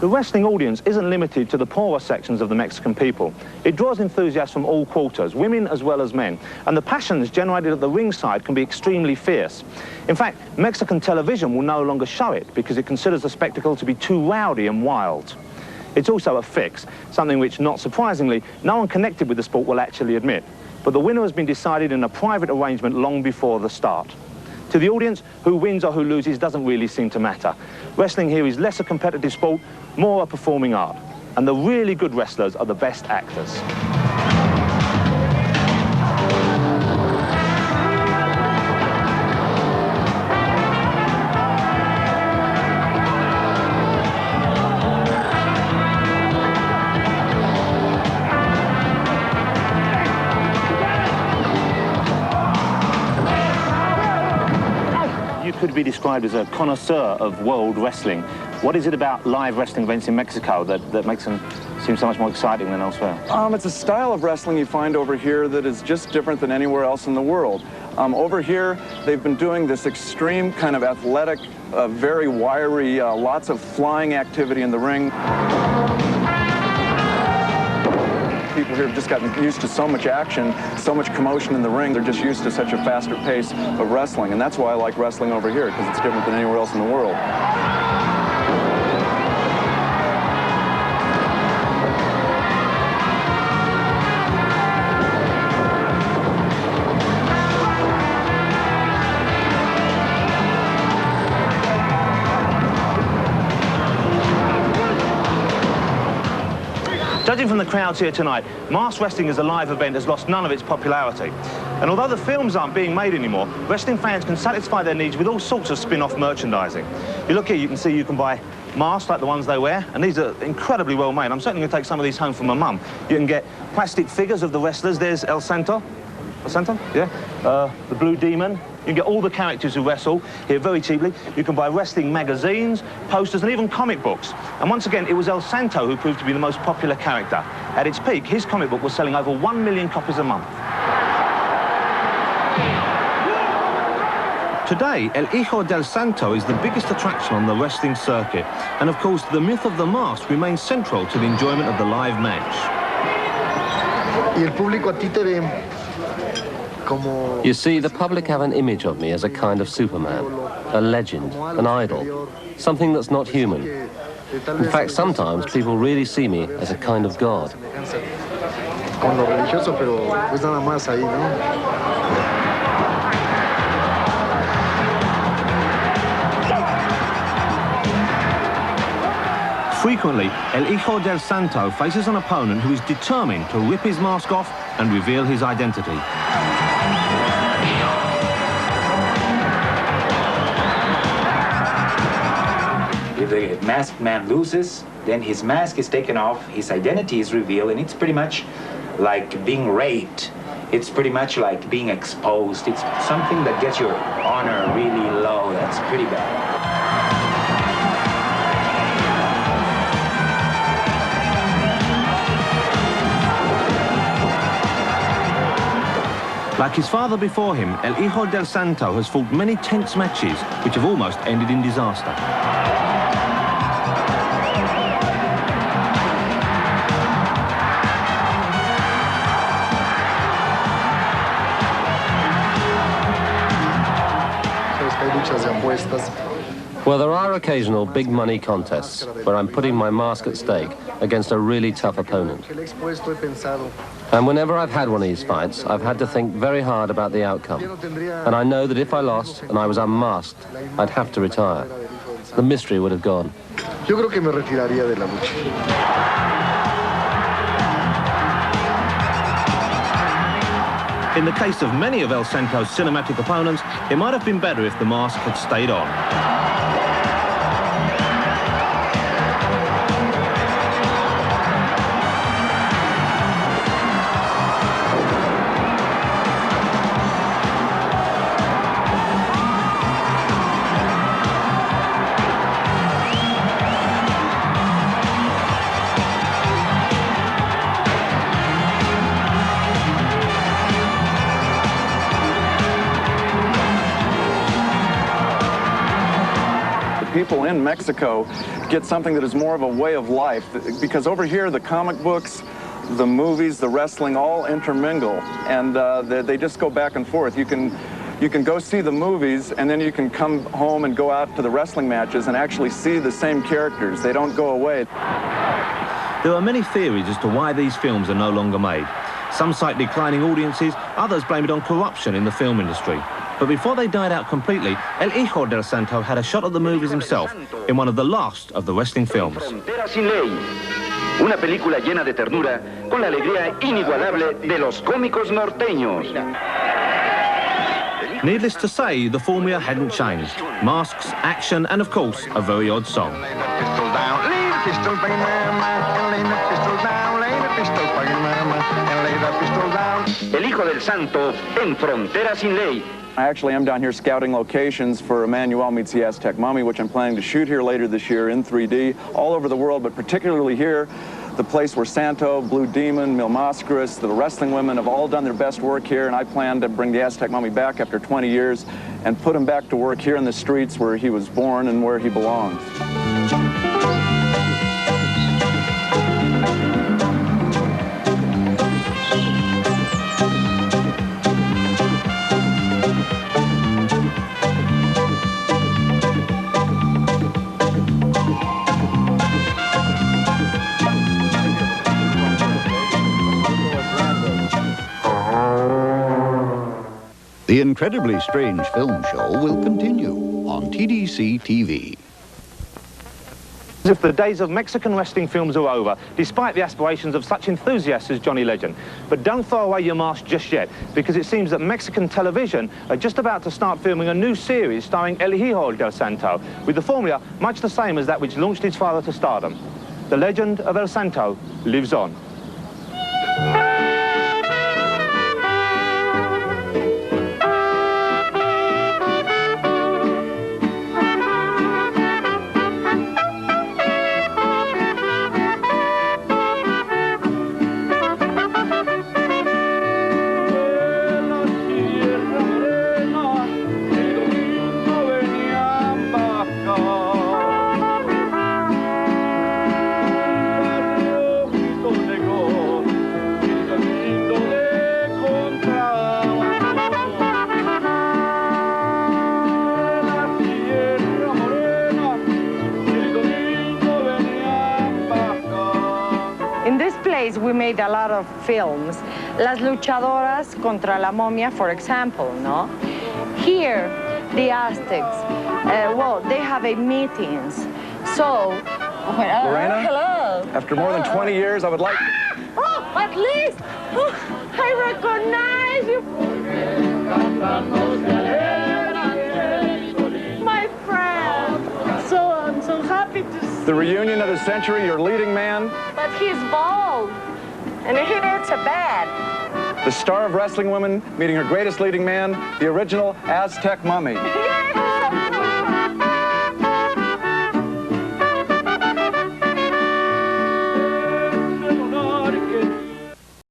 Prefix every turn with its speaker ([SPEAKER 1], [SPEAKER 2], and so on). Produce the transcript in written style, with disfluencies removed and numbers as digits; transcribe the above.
[SPEAKER 1] The wrestling audience isn't limited to the poorer sections of the Mexican people. It draws enthusiasts from all quarters, women as well as men, and the passions generated at the ringside can be extremely fierce. In fact, Mexican television will no longer show it because it considers the spectacle to be too rowdy and wild. It's also a fix, something which, not surprisingly, no one connected with the sport will actually admit. But the winner has been decided in a private arrangement long before the start. To the audience, who wins or who loses doesn't really seem to matter. Wrestling here is less a competitive sport, more a performing art. And the really good wrestlers are the best actors. You could be described as a connoisseur of world wrestling. What is it about live wrestling events in Mexico that makes them seem so much more exciting than elsewhere?
[SPEAKER 2] It's a style of wrestling you find over here that is just different than anywhere else in the world. Over here, they've been doing this extreme kind of athletic, very wiry, lots of flying activity in the ring. People here have just gotten used to so much action, so much commotion in the ring. They're just used to such a faster pace of wrestling. And that's why I like wrestling over here, because it's different than anywhere else in the world.
[SPEAKER 1] Judging from the crowds here tonight, masked wrestling as a live event has lost none of its popularity. And although the films aren't being made anymore, wrestling fans can satisfy their needs with all sorts of spin-off merchandising. You look here, you can see you can buy masks like the ones they wear, and these are incredibly well made. I'm certainly going to take some of these home for my mum. You can get plastic figures of the wrestlers. There's El Santo. El Santo? Yeah. The Blue Demon. You can get all the characters who wrestle here very cheaply. You can buy wrestling magazines, posters, and even comic books. And once again, it was El Santo who proved to be the most popular character. At its peak, his comic book was selling over 1 million copies a month. Today, El Hijo del Santo is the biggest attraction on the wrestling circuit. And of course, the myth of the mask remains central to the enjoyment of the live match.
[SPEAKER 3] Y el público a ti te ve.
[SPEAKER 4] You see, the public have an image of me as a kind of Superman, a legend, an idol, something that's not human. In fact, sometimes people really see me as a kind of god.
[SPEAKER 3] Con lo religioso, pero pues nada más ahí, ¿no?
[SPEAKER 1] Frequently, El Hijo del Santo faces an opponent who is determined to rip his mask off and reveal his identity.
[SPEAKER 5] If the masked man loses, then his mask is taken off, his identity is revealed, and it's pretty much like being raped. It's pretty much like being exposed. It's something that gets your honor really low. That's pretty bad.
[SPEAKER 1] Like his father before him, El Hijo del Santo has fought many tense matches which have almost ended in disaster.
[SPEAKER 4] Well, there are occasional big money contests where I'm putting my mask at stake against a really tough opponent. And whenever I've had one of these fights, I've had to think very hard about the outcome. And I know that if I lost and I was unmasked, I'd have to retire. The mystery would have gone.
[SPEAKER 3] Yo creo que me retiraría de la lucha.
[SPEAKER 1] In the case of many of El Santo's cinematic opponents, it might have been better if the mask had stayed on.
[SPEAKER 2] in Mexico get something that is more of a way of life. Because over here, the comic books, the movies, the wrestling all intermingle, and they just go back and forth. You can go see the movies, and then you can come home and go out to the wrestling matches and actually see the same characters. They don't go away.
[SPEAKER 1] There are many theories as to why these films are no longer made. Some cite declining audiences, others blame it on corruption in the film industry. But before they died out completely, El Hijo del Santo had a shot at the movies himself in one of the last of the wrestling films.
[SPEAKER 6] Una película llena de ternura con la alegría inigualable de los cómicos norteños.
[SPEAKER 1] Needless to say, the formula hadn't changed. Masks, action, and of course, a very odd song.
[SPEAKER 6] El Hijo del Santo en Frontera Sin Ley.
[SPEAKER 2] I actually am down here scouting locations for Emmanuel Meets the Aztec Mummy, which I'm planning to shoot here later this year in 3D, all over the world, but particularly here, the place where Santo, Blue Demon, Mil Mascaras, the wrestling women have all done their best work here, and I plan to bring the Aztec Mummy back after 20 years and put him back to work here in the streets where he was born and where he belongs.
[SPEAKER 7] The Incredibly Strange Film Show will continue on TDC TV.
[SPEAKER 1] As if the days of Mexican wrestling films are over, despite the aspirations of such enthusiasts as Johnny Legend. But don't throw away your mask just yet, because it seems that Mexican television are just about to start filming a new series starring El Hijo del Santo, with the formula much the same as that which launched his father to stardom. The legend of El Santo lives on.
[SPEAKER 8] We made a lot of films. Las luchadoras contra la momia, for example, no? Here, the Aztecs, well, they have a meetings. So,
[SPEAKER 2] Lorena,
[SPEAKER 8] hello.
[SPEAKER 2] After more than 20 years, I would like...
[SPEAKER 8] Oh, at least, I recognize you. My friend. So I'm so happy to see
[SPEAKER 2] The reunion of the century, your leading man.
[SPEAKER 8] But he's bald, and he hurts a bad.
[SPEAKER 2] The star of wrestling women meeting her greatest leading man, the original Aztec Mummy.